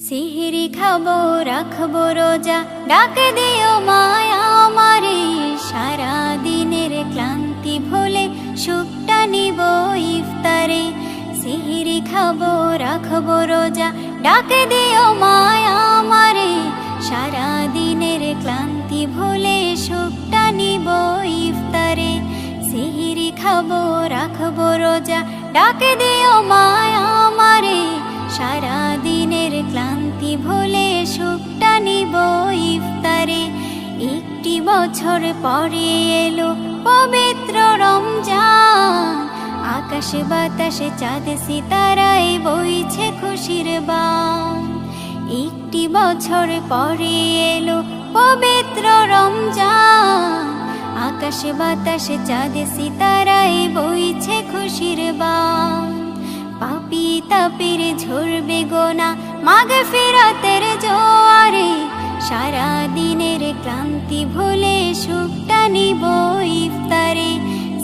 সিহরি খাবো রাখবো রোজা, ডাক দিও মায়া আমারে। সারা দিনের ক্লান্তি ভুলে সুখটা নিব ইফতারে। সিহরি খাবো রাখবো রোজা, ডাক দিও মায়া আমারে। সারা দিনের ক্লান্তি ভুলে সুখটা নিব ইফতারে। সিহরি খাবো রাখবো রোজা, ডাক দিও মায়া আমারে। সারা দিনের ক্লান্তি ভুলে সুখটা নিব ইফতারে। একটি বছর পরে এলো পবিত্র রমজান, আকাশে বাতাসে চাঁদ সিতারায় বইছে খুশির বান। একটি বছর পরে এলো পবিত্র রমজান, আকাশে বাতাসে চাঁদ সিতারায় বইছে খুশির বান। পাপী তাপির ঝরবে গোনা মাগফিরাতের জোয়ারে। সারা দিনের ক্লান্তি ভুলে সুখটা নিব ইফতারে।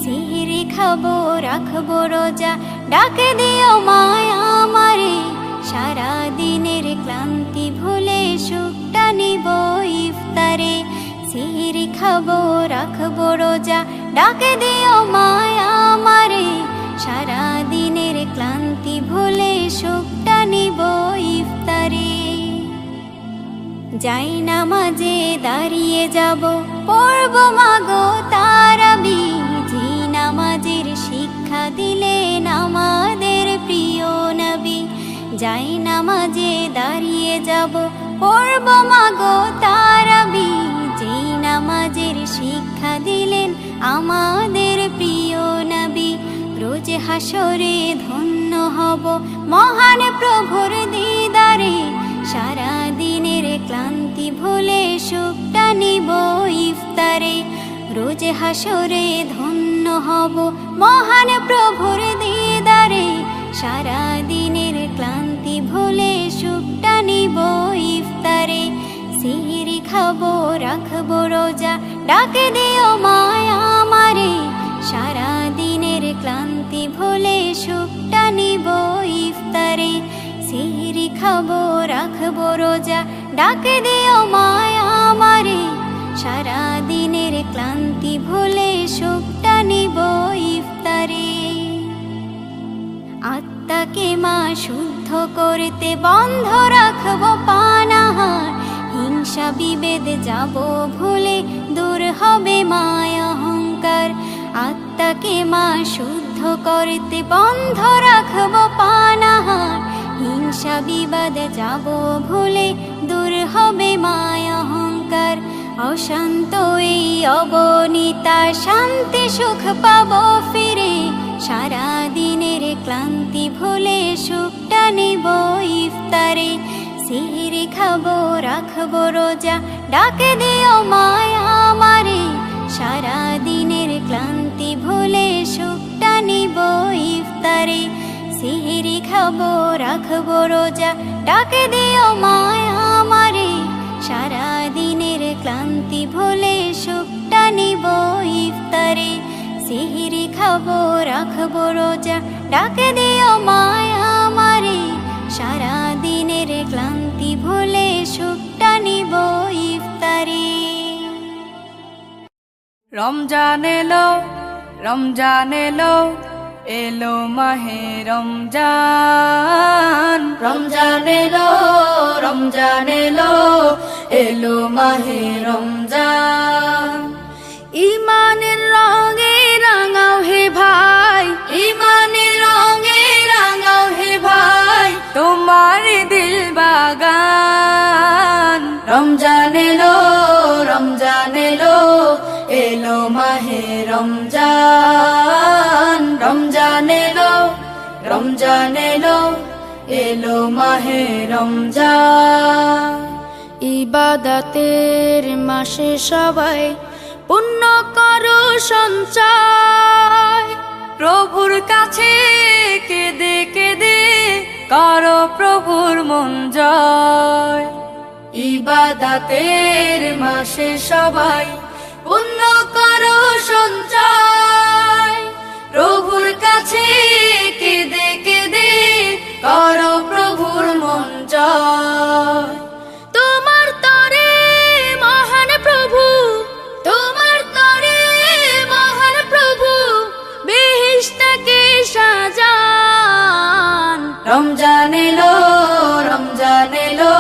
সিহরি খাবো রাখবো রোজা, ডাক দিও মায়া আমারে। সারা দিনের ক্লান্তি ভুলে সুখটা নিব ইফতারে। সিহরি খাবো রাখবো রোজা, ডাক দিও মায়া আমারে। সারা দিনের ক্লান্তি ভুলে সুখটা নিব ইফতারে। যাই নামাজে দাঁড়িয়ে যাব, পড়ব মাগো তারাবি। যে নামাজের শিক্ষা দিলেন আমাদের প্রিয় নবী। যাই নামাজে দাঁড়িয়ে যাব, পড়ব মাগো তারাবি। যে নামাজের শিক্ষা দিলেন আমাদের প্রিয় নবী। রোজ হাসরে ধন্য হব মহান প্রভুর দিদারে। সারা দিনের ক্লান্তি ভুলে সুখটা নিব ইফতারে। রোজ হাসরে ধন্য হব মহান প্রভুর দিদারে। সারা দিনের ক্লান্তি ভুলে সুখটা নিব ইফতারে। সিহরি খাবো রাখবো রোজা, ডাক দিও মায়া আমারে। সারা দিনের ক্লান্তি ভুলে সুখটা নিব ইফতারে। সিহরি খাবো রাখবো রোজা, ডাক দিও মায়া আমারে। সারা দিনের ক্লান্তি ভুলে সুখটা নিব ইফতারে। আত্মাকে মা শুদ্ধ করতে বন্ধ রাখবো পানাহার। হিংসা বিভেদ যাব ভুলে, দূর হবে মায়া অহংকার। আত্মাকে মা শুদ্ধ করতে বন্ধ রাখবো পানাহার। হিংসা বিবাদ যাব ভুলে, দূর হবে মায়া অহংকার। অশান্ত এই অবনীতা শান্তি সুখ পাবো ফিরে। সারা দিনের ক্লান্তি ভুলে সুখটা নিব ইফতারে। সিহরি খাবো রাখবো রোজা, ডাক দিও মায়া আমারে। সারা দিনের ক্লান্তি ভুলে সুখটা নিব ইফতারে। সিহরি খাবো রাখবো রোজা, ডাক দিও মায়া আমারে। সারা দিনের ক্লান্তি ভুলে সুখটা নিব ইফতারে। সিহরি খাবো রাখবো রোজা, ডাক দিও মায়া আমারে। সারা দিনের ক্লান্তি ভুলে সুখটা নিব ইফতারে। রমজান এলো, রমজান এলো, এলো মাহে রমজান। রমজান এলো, রমজান এলো, এলো মাহে রমজান। ইমানের রঙে রাঙাও হে ভাই, ইমানের রঙে রাঙাও হে ভাই, তোমার দিল বাগান। রমজান এলো, রমজান এলো, এলো মাহে রমজান। রমজান এলো, রমজান এলো, এলো মাহে রমজান। ইবাদতের মাসে সবাই পুণ্য করো সঞ্চয়। প্রভুর কাছে কেঁদে কেঁদে করো প্রভুর মন জয়। ইবাদতের মাসে সবাই পুণ্য করো সঞ্চয়। প্রভুর কাছে কেঁদে কেঁদে করো প্রভুর মন জয়। রমজান এলো, রমজান এলো,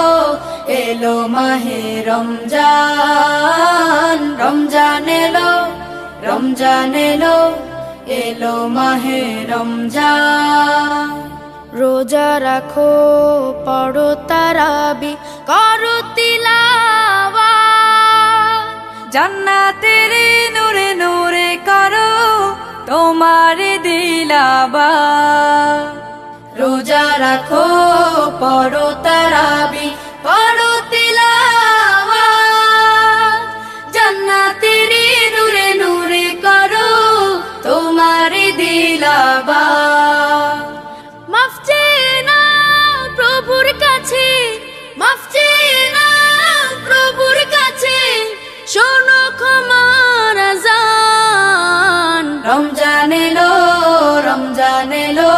এলো মাহে রমজান। রমজান এলো, রমজান এলো, এলো মাহে রমজান। রোজা রাখো, পড়ো তারাবি, করো তিলাওয়াত, জান্নাতের নূরে নূরে করো তোমার দিলাবাত। রোজা রাখো, পড়ো তারাবি, করো তিলাওয়াত, জান্নাতের নূরে নূরে করো তোমার দিলাবাত। মাফ চেয়ে নাও প্রভুর কাছে, মাফ চেয়ে নাও প্রভুর কাছে, শোনো ক্ষমার আযান। রমজান এলো, রমজান এলো,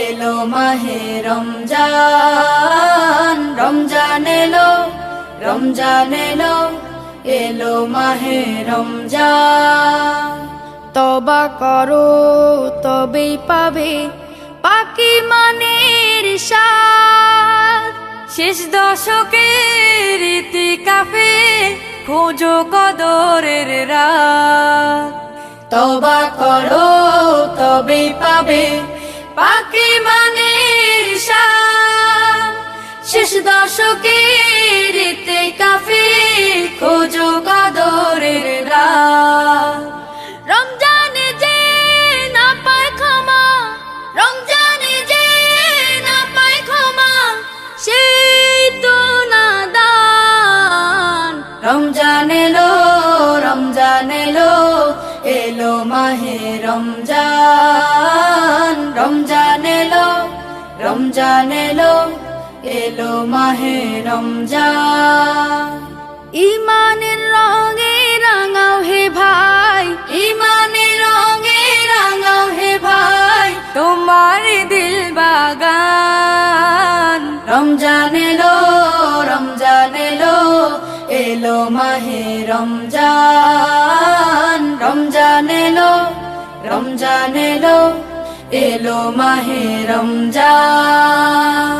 এলো মাহে রমজান। রমজান এলো, রমজান এলো, এলো মাহে রমজান। তওবা করো তবেই পাবে পাকি মানের স্বাদ। শেষ দশকের ইতিকাফে খোঁজো কদরের রাত। তওবা করো তবেই পাবে পাকি মানের স্বাদ। শেষ দশকের ইতিকাফে খোঁজো কদরের রাত। রমজানে যে না পায় ক্ষমা, রমজানে যে না পায় ক্ষমা, সেই তো নাদান। রমজান এলো, রমজান এলো, এলো মাহে রমজান। রমজান এলো, রমজান এলো, এলো মাহে রমজান। ইমানের রঙে রাঙাও হে ভাই, ইমানের রঙে রাঙাও হে ভাই, তোমার দিল বাগান। রমজান এলো, রমজান এলো, এলো মাহে রমজান। রমজান এলো, রমজান এলো, এলো মাহে রমজান।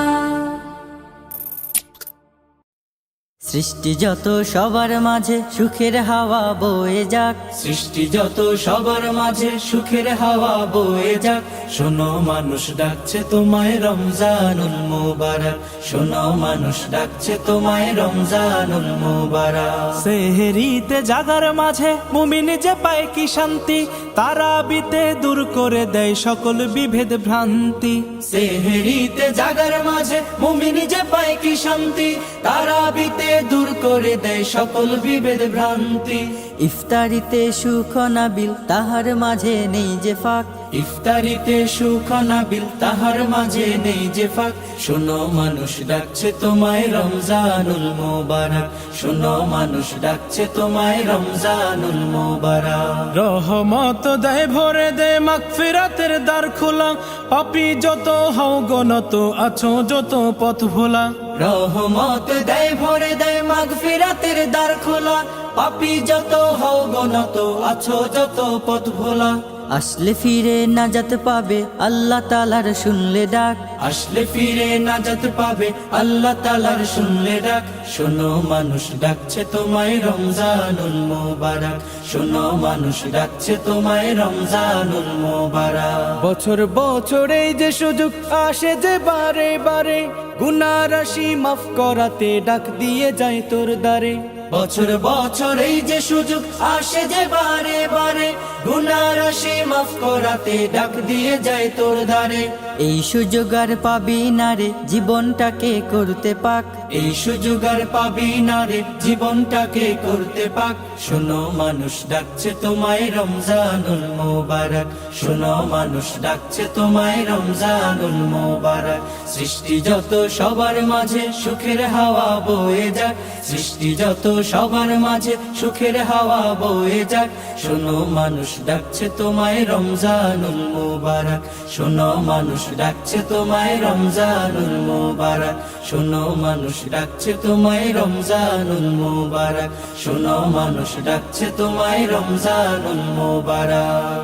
সৃষ্টি যত সবার মাঝে সুখের হাওয়া বয়ে যাক, সৃষ্টি যত সবার মাঝে সুখের হাওয়া বয়ে যাক। শোনো মানুষ ডাকছে তোমায় রমজানুল মুবারক, শোনো মানুষ ডাকছে তোমায় রমজানুল মুবারক। সেহরিতে জাগার মাঝে মুমিন যে পায় কি শান্তি, তারাবিতে দূর করে দেয় সকল বিভেদ ভ্রান্তি। সেহরিতে জাগার মাঝে মুমিন যে পায় কি শান্তি, তারাবিতে দূর করে দেয় সকল বিভেদ ভ্রান্তি। ইফতারিতে সুখ নাবিল তাহার মাঝে নেই যে ফাঁক, ইফতারিতে সুখ নাবিল তাহার মাঝে নেই যে ফাঁক। শোনো মানুষ ডাকছে তোমায় রমজানুল মুবারক, শোনো মানুষ ডাকছে তোমায় রমজানুল মুবারক। রহমত দেয় ভরে দে মাগফিরাতের দ্বার খোলা, পাপী যত হও গনত আছো যত পথ ভোলা। রহমত দেয় ভরে দেয় মাগফিরাতের দ্বার খোলা, পাপী যত হও গনত আছো যত পথ ভোলা। আসলে ফিরে নাজাত পাবে আল্লাহ তাআলার শুনলে ডাক, আসলে ফিরে নাজাত পাবে আল্লাহ তাআলার শুনলে ডাক। শোনো মানুষ ডাকছে তোমায় রমজানুল মুবারক, শোনো মানুষ ডাকছে তোমায় রমজানুল মুবারক। বছর বছর এই যে সুযোগ আসে যে বারে বারে, গুনাহ রাশি মাফ করাতে ডাক দিয়ে যায় তোর দ্বারে। বছর বছর এই যে সুযোগ আসে যে বারে বারে, গুনাহ রাশি মাফ করাতে ডাক দিয়ে যায় তোর দ্বারে। এই সুযোগ আর পাবি না রে জীবনটাকে করতে পাক, এই সুযোগ আর পাবি না রে জীবনটাকে করতে পাক। শোনো মানুষ ডাকছে তোমায় রমজানুল মুবারক, শোনো মানুষ ডাকছে তোমায় রমজানুল মুবারক। সৃষ্টি যত সবার মাঝে সুখের হাওয়া বয়ে যাক, সৃষ্টি যত সবার মাঝে সুখের হাওয়া বয়ে যাক। শোনো মানুষ ডাকছে তোমায় রমজানুল মুবারক, শোনো মানুষ ডাকছে তোমায় রমজানুল মুবারক, শোনো মানুষ ডাকছে তোমায় রমজানুল মুবারক, শোনো মানুষ ডাকছে তোমায় রমজানুল মুবারক।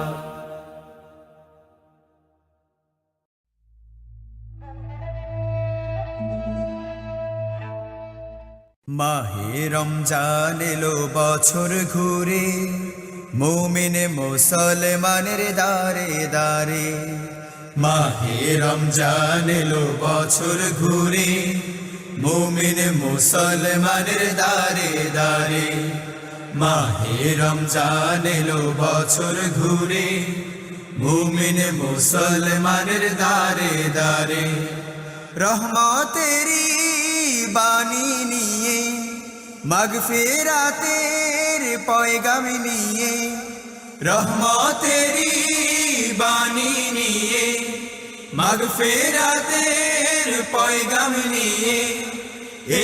মাহে রমজান এলো বছর ঘুরে, মুমিন মুসলমানের দারে দারে। মাহে রমজান এলো বছর ঘুরে, মুমিন মুসলমানের দারে দারে। মাহে রমজান এলো বছর ঘুরে, মুমিন মুসলমানের দারে দারে। রহমতেরি বাণী নিয়ে, মাগফিরাতের পয়গাম নিয়ে, রহমতেরি বাণী নিয়ে, মাগফিরাতের পয়গাম নিয়ে,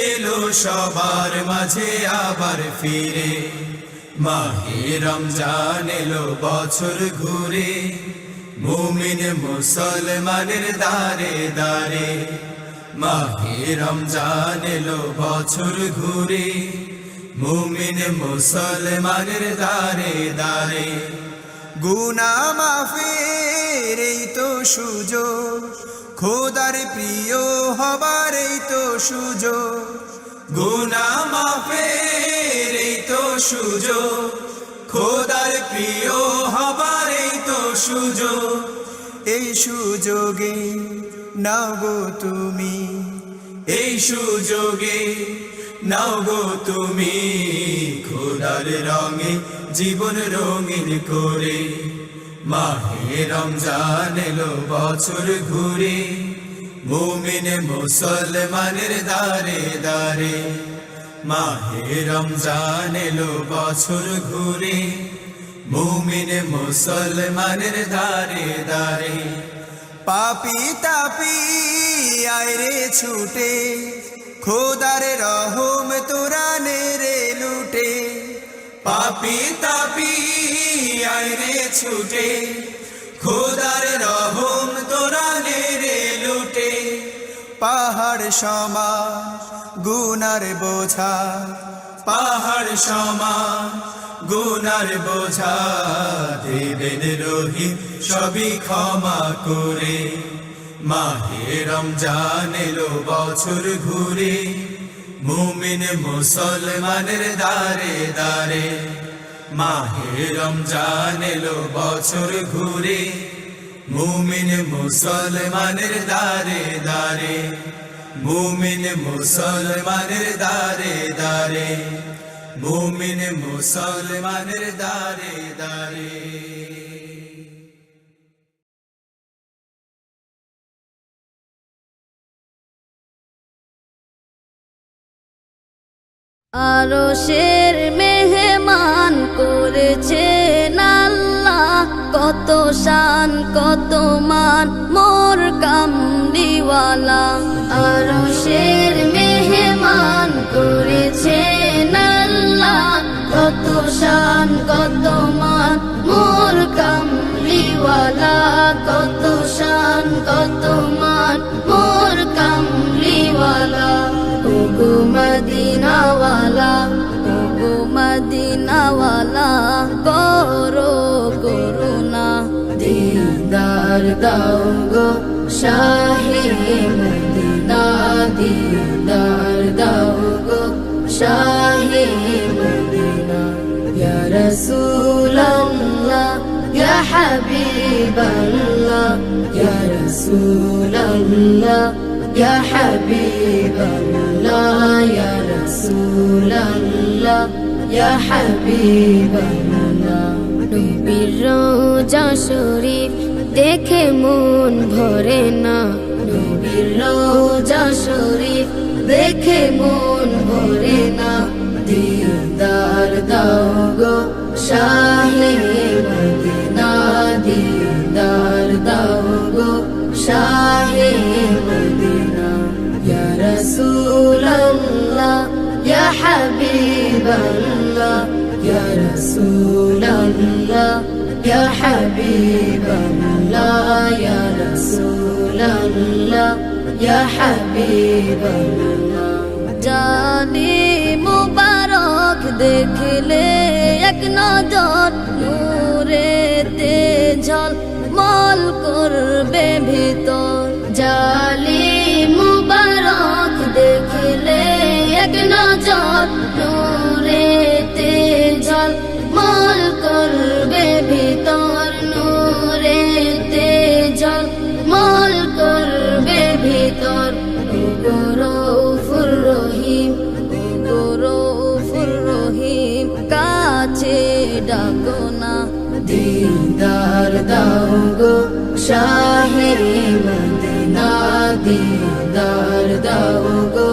এলো সবার মাঝে আবার ফিরে। মাহে রমজান এলো বছর ঘুরে, মুমিন মুসলমানের দারে দারে। মাহে রমজান এলো বছর ঘুরে, মুমিন মুসলমানের দারে দারে। গুনাহ মাফের এই তো সুযোগ, খোদার প্রিয় হবার এই তো সুযোগ। গুনাহ মাফের এই তো সুযোগ, খোদার প্রিয় হবার এই তো সুযোগ। এই সুযোগে নাও গো তুমি, এই সুযোগে নাও গো তুমি, খোদার রঙে জীবন রঙিন করে। মাহে রমজান এলো বছর ঘুরে, মুমিন মুসলমানের দারে দারে। মাহে রমজান এলো বছর ঘুরে, মুমিন মুসলমানের দারে দারে। পাপি তাপি আয়রে ছুটে, খোদার রহম তোরা নেরে লুটে। পাপি তাপি আয়রে ছুটে, খোদার রহম তোরা নেরে লুটে। পাহাড় সমান গুনার বোঝা, পাহাড় সমান গুনার বোঝা, দেবেন রহিম সবই ক্ষমা করে। মাহে রমজান এলো বছর ঘুরে, মুমিন মুসলমানের দারে দারে। মাহে রমজান এলো বছর ঘুরে, মুমিন মুসলমানের দারে দারে। মুমিন মুসলমানের দারে দারে, মুমিন মুসলমানের দারে দারে। আরশের মেহমান করেছেন আল্লাহ, কত শান কত মান মোর কামলিওয়ালা। আরশের মেহমান করেছেন আল্লাহ, কত শান কত মান মোর কামলিওয়ালা। কত শান কত মান মোর কামলিওয়ালা। ওগো মদিনাওয়ালা, ওগো মদিনাওয়ালা, করো করুণা। দিদার দাও গো শাহে মদিনা, দিদার দাও গো শাহে মদিনা। ইয়া রাসূলাল্লাহ ইয়া হাবিবাল্লাহ, ইয়া রাসূলাল্লাহ ইয়া হাবিবাল্লাহ, ইয়া রাসূলাল্লাহ ইয়া হাবিবাল্লাহ। নবীর রওজা শরীফ দেখে মন ভরে না, নবীর রওজা শরীফ দেখে মন ভরে না। দিদার দাও গো শাহে মদিনা, দিদার দাও গো শাহে মদিনা। ইয়া রাসূলাল্লাহ ইয়া হাবিবাল্লাহ, ইয়া রাসূলাল্লাহ ইয়া হাবিবাল্লাহ, ইয়া রাসূলাল্লাহ ইয়া হাবিবাল্লাহ। জানি মুবারক দেখলে এক নজর, নূরেতে ঝলমল করবে ভিতর। জালি মুবারক দেখলে এক নজর, জল নূরেতে ঝলমল করবে ভিতর নূরেতে ঝলমল করবে ভিতর রউফুর রহিম রউফুর রহিম কাছে ডাকো না দিদার দাও গো শাহে মদিনা দিদার দাও গো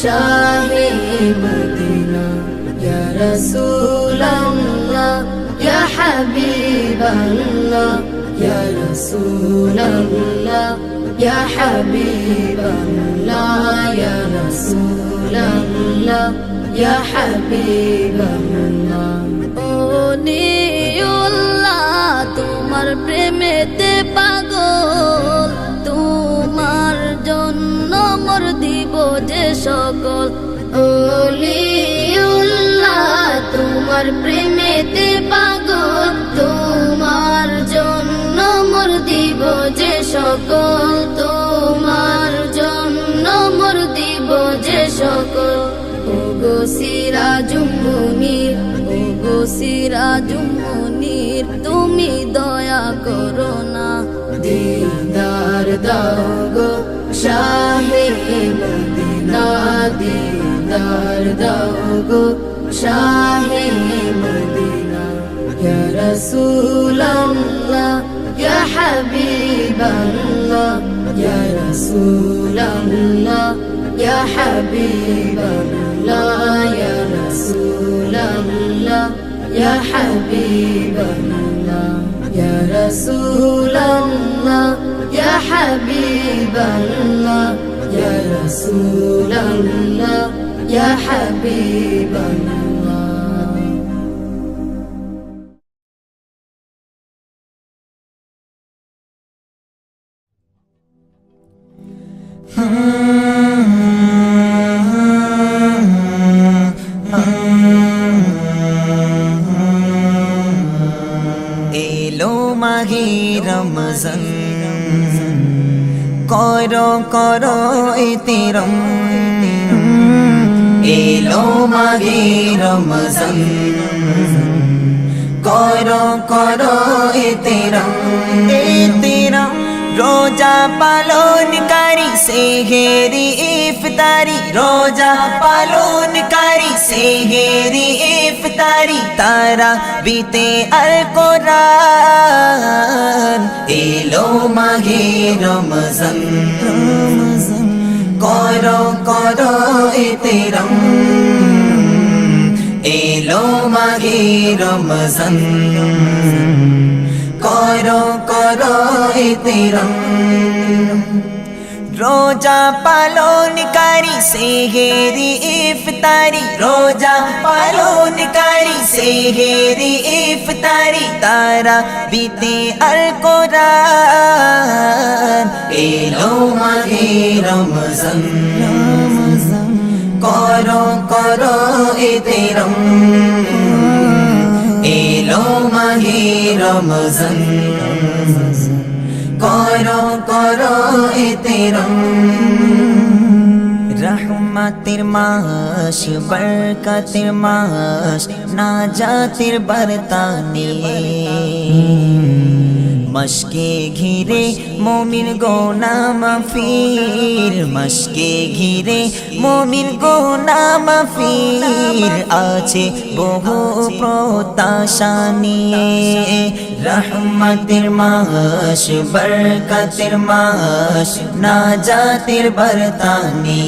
শাহে মদিনা ইয়া রাসূলুল্লাহ ইয়া হাবিবাল্লাহ ইয়া রাসূলুল্লাহ ইয়া হাবিবাল্লাহ ইয়া রাসূলুল্লাহ ইয়া হাবিবাল্লাহ ও নিউল্লাহ তোমার প্রেমেতে পাগল তোমার জন্য মোর দিব যে সকল ওলিউল্লাহ তোমার প্রেমেতে পাগল তোমার জন্য মোর দিব যে সকল তোমার জন্য মোর দিব যে সকল ওগো সিরাজুম মুনির ওগো সিরাজুম মুনির তুমি দয়া করো না দিদার দাও গো শাহে মদিনা দিদার দাও গো শাহে মদিনা ইয়া রাসূলুল্লাহ ইয়া হাবিবাল্লাহ ইয়া রাসূলুল্লাহ ইয়া হাবিবাল্লাহ ইয়া রাসূলুল্লাহ ইয়া হাবিবাল্লাহ ইয়া রাসূলুল্লাহ ইয়া হাবিবাল্লাহ ইয়া রাসূলুল্লাহ ইয়া হাবিবাল্লাহ এলো মাহে রমজান করো করো ইতিরম এলো মাহে রমজান করো করো ইতিরম ইতিরম রোজা পালনকারী সেহেরি ইফতারি রোজা পালনকারী সেহেরি ইফতারি তারা বিতে আল কোরআন এলো মাহে রমজান করো করো ইতিরম এলো মাহে রমজান করো করো ইতিরম রোজা পালনকারী সেহেরি ইফতারি রোজা পালনকারী সেহেরি ইফতারি তারা বিতে আল কোরআন এলো মাহে রমজান করো করো ইতিরম এলো মাহে রমজান করো করো ইতিরম রহমতের মাস বরকতের মাস নাজাতের বরতানে মশকে ঘিরে মোমিন গোনা মাফির মশকে ঘিরে মোমিন গোনা মাফির আছে বহু প্রত্যাশা নিয়ে রহমতের মাস বরকতের মাস নাজাতের বরতানে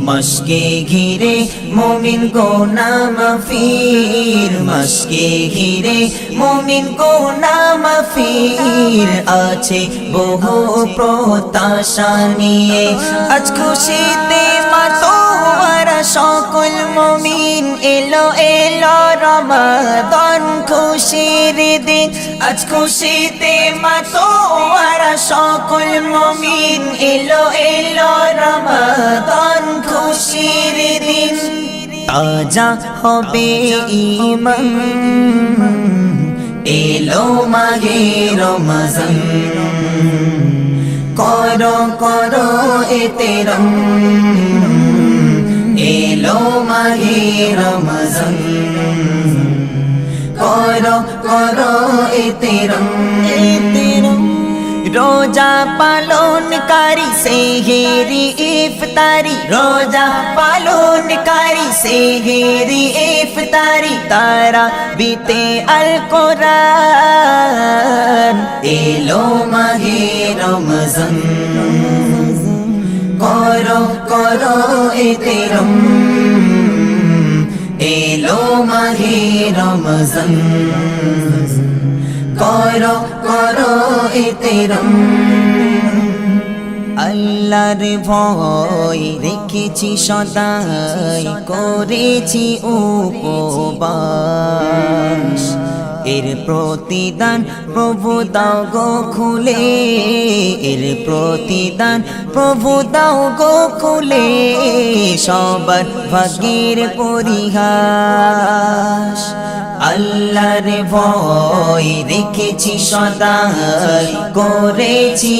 মশকে ঘিরে মোমিন গোনা মাফির মশকে ঘিরে মোমিন গোনা মাফির আছে বহু প্রত্যাশা নিয়ে আজ খুশিতে মাতোয়ারা সকল মুমিন এলো এলো রমাদান খুশির দিন আজ খুশিতে মাতোয়ারা সকল মুমিন এলো এলো রমাদান খুশির দিন তাজা হবে ঈমান এলো মাহে রমজান করো করো ইতিরম এলো মাহে রমজান করো করো এতেরম রোজা পালনকারী সেহেরি ইফতারি রোজা পালনকারী সেহেরি ইফতারি তারা বিতে আল কোরআন এলো মাহে রমজান করো করো এতেরম এলো মাহে রমজান করো করো এতেরম আল্লাহর ভয় রেখেছি সদাই করেছি উপবাস এর প্রতিদান প্রভু দাও গো খুলে এর প্রতিদান প্রভু দাও গো খুলে সবার ভাগ্যের পরিহাস আল্লাহর ভয় রেখেছি সদাই করেছি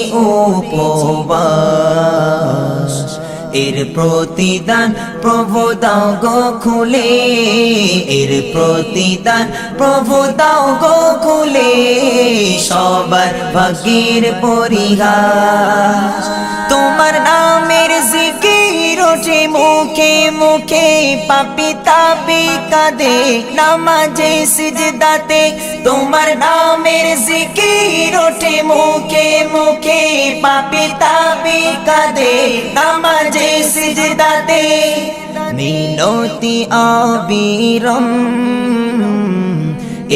উপবাস এর প্রতিদান প্রভু দাও গো খুলে এর প্রতিদান প্রভু দাও গো খুলে সবার ভাগ্যের পরিহাস তোমার নামের জিকির ওঠে মুখে মুখে পাপী তাপী কাঁদে নামাজে সিজদাতে তোমার নামের জিকির ওঠে মুখে মুখে পাপী তাপী কাঁদে নামাজে সিজদাতে মিনতি আবিরম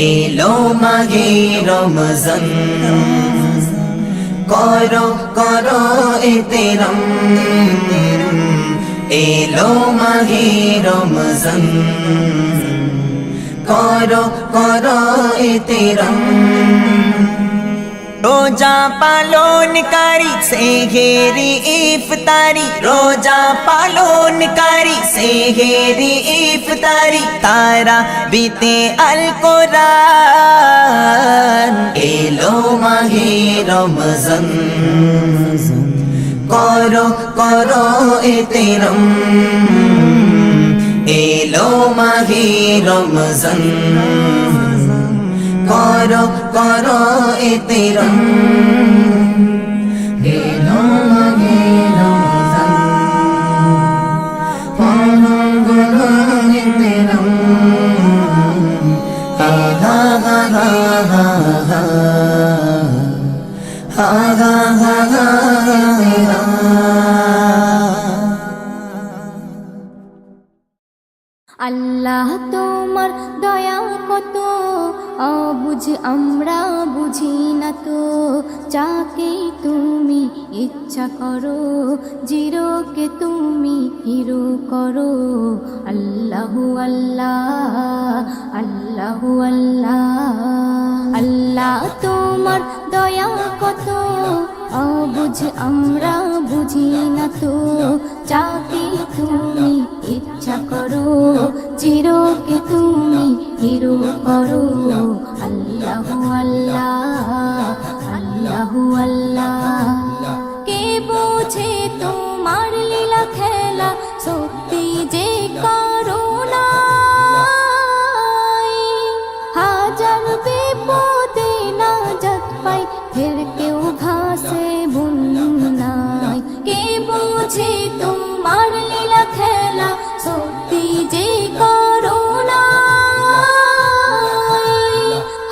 এলো মাহে রমজান করো করো এতেরম এলো মাহে রমজান করো করো এতেরম রোজা পালনকারী সেহেরি ইফতারি রোজা পালনকারী সেহেরি ইফতারি তারা বিতে আল কোরআন এলো মাহে রমজান করো করো এতেরম এলো মাহে রমজান করো করো এতেরম এলো মাহে রমজান করো করো এতেরম হা হা হা হা হা হা হা হা আল্লাহ তোমার দয়া কত অবুঝ আমরা বুঝি না তো যাকে তুমি ইচ্ছা করো জিরোকে তুমি হিরো করো আল্লাহু আল্লাহ আল্লাহু আল্লাহ আল্লাহ তোমার দয়া কত অবুঝ আমরা বুঝি না তো যাকে তুমি ইচ্ছা করো জিরোকে তুমি হিরো করো আল্লাহু আল্লাহ আল্লাহু আল্লাহ কে বোঝে তোমার লীলা খেলা সত্যি যে করুণা হাজার বিপদে নাজাত পাই ফের কেউ ভাসে বন্যায় কে বোঝে তোমার লীলা খেলা সত্যি যে করুণা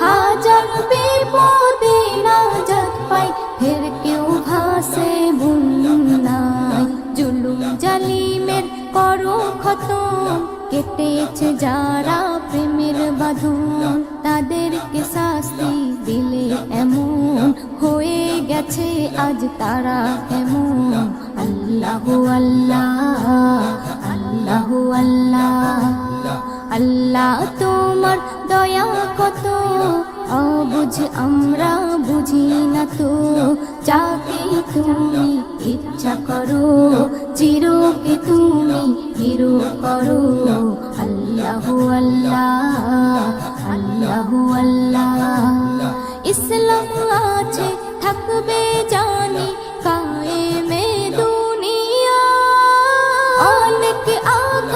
হাজার বিপদে নাজাত পাই ফের কেউ ভাসে বন্যায় জুলুম জালিমের করো খতম কেটেছে যারা প্রেমের বাঁধন তাদেরকে শাস্তি দিলে এমন হয়ে গেছে আজ তারা কেমন আল্লাহু আল্লাহ আল্লাহু আল্লাহ আল্লাহ তোমার দয়া কত অবুঝ আমরা বুঝি না তো যাকে তুমি ইচ্ছা করো জিরোকে তুমি হিরো করো আল্লাহু আল্লাহ আল্লাহু আল্লাহ ইসলাম আছে থাকবে জানি কায়েমে দুনিয়া অনেক আগ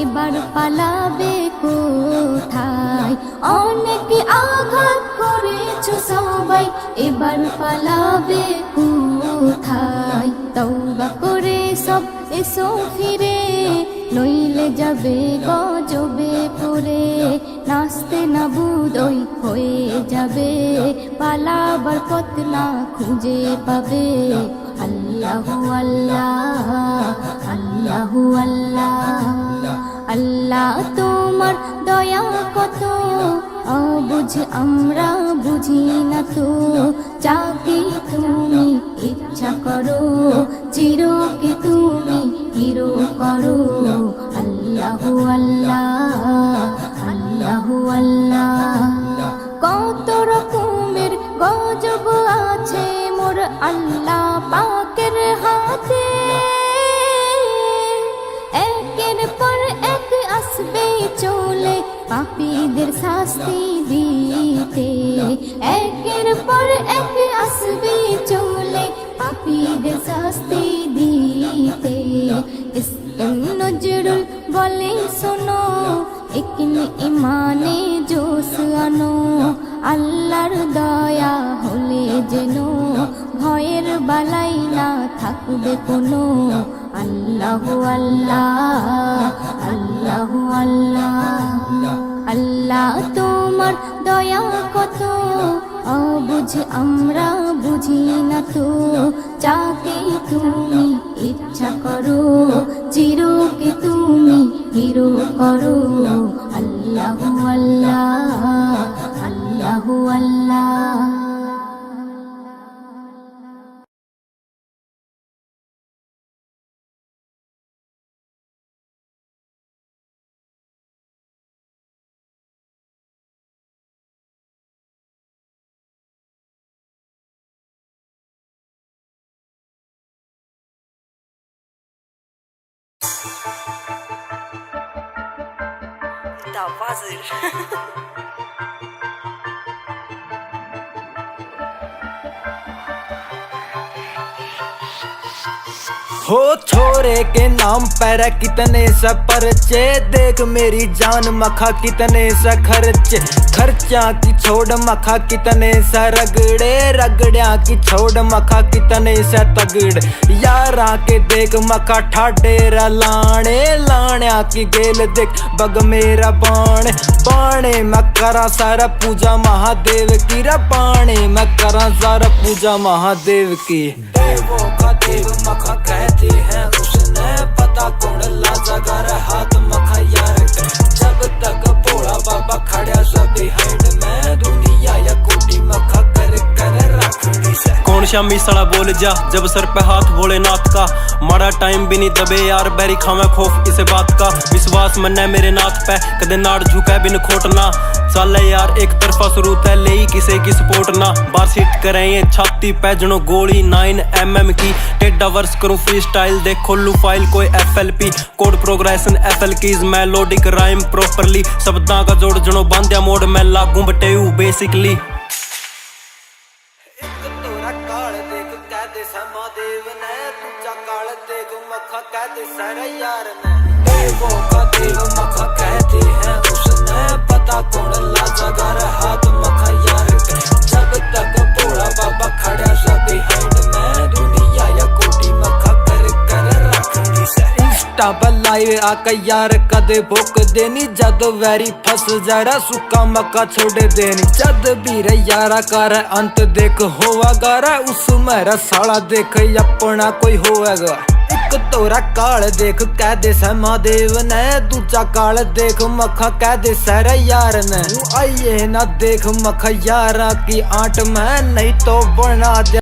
এবার পালাবে কোথায়? অনেক আঘাত করেছো সবাই, এবার পালাবে কোথায়? তওবা করে সব এসো ফিরে, নইলে যাবে গজবে পড়ে। নাচতে না বুদই হয়ে যাবে, পালাবার পথ না খুঁজে পাবে। আল্লাহু আল্লাহ, আল্লাহু আল্লাহ, আল্লাহ তোমার দয়া কত, অবুঝ আমরা বুঝি না তো। যাকে তুমি ইচ্ছা করো, চিরকে তুমি হিরো করো। আল্লাহু আল্লাহ, আল্লাহু আল্লাহ, কত রকমের গজব আছে মোর আল্লাহ পাকের হাতে। একের পর এক আসবে চলে পাপীদের শাস্তি দিতে। একের পর এক আসবে চলে পাপীদের শাস্তি দিতে। ইসলাম নজরুল বলে শোনো, একনি ইমানে জোশ আনো। আল্লাহর দয়া হলে যেন ভয়ের বালাই না থাকবে কোনো। আল্লাহু আল্লাহ, আল্লাহু আল্লাহ, আল্লাহ তোমার দয়া কত, অবুঝ আমরা বুঝি না তো। যাকে তুমি ইচ্ছা করো, চিরকে তুমি হিরো করো। আল্লাহু আল্লাহ, আল্লাহু আল্লাহ।大袜子。हो छोरे के नाम पर कितने सा परचे, देख मेरी जान मखा कितने सा खर्चे। खर्चा की छोड़ मखा कितने सा रगड़े, रगड़िया की छोड़ मखा कितने सा तगड़े। यारा के देख मखा ठाडे लाने, लाण्या की गेल देख बग मेरा बाणे। बाणे मैं करा सारा पूजा महादेव की, रा बाणे मैं करा सारा पूजा महादेव की। देवों का देव मखा कहते हैं उसने, पता कौन लाजा कर हाथ मखा यार। जब तक भोला बाबा खड़ा सब बिहाइंड में, दुनिया या कोटी मखा कर कर रखनी से। कौन शामी सड़ा बोल जा जब सर पे हाथ भोलेनाथ का, माड़ा टाइम भी नहीं दबे यार बैरी खावे खौफ इसे बात का। विश्वास मन्ने मेरे नाथ पे कदे नाड़ झुका बिन खोटना। साले यार एक तरफा शुरूत है ले किसे की सपोर्ट ना। बार सीट करें ये छाती पे जनो गोली 9mm की। टेढ़ा वर्स करूं फ्री स्टाइल देख खोलू फाइल कोई FLP code progression FL keys melodic rhyme properly. शब्दां का जोड़ जनो बांध्या मोड में लागू बटेऊ बेसिकली। देवों का देव मखा कहते हैं उसने, पता कौन लाजा कर हाथ मखा यार। जब तक भोला बाबा खड़ा सब बिहाइंड में, दुनिया या कोटी मखा कर कर रखनी से। इंस्टा पर लाइव आका यार कदे भोक देनी, जद वैरी फस जरा सुक्का मक्का छोड़ देनी। जद भी रे यारा कर अंत देख होवा गारा, उस मेरा साला देख अपना कोई होएगा। एक तोरा काल देख कह दे महादेव ने, दूजा काल देख मखा कह दे सारा यार ने। आइए ना देख मखा यारा की आंट में, नहीं तो बना दे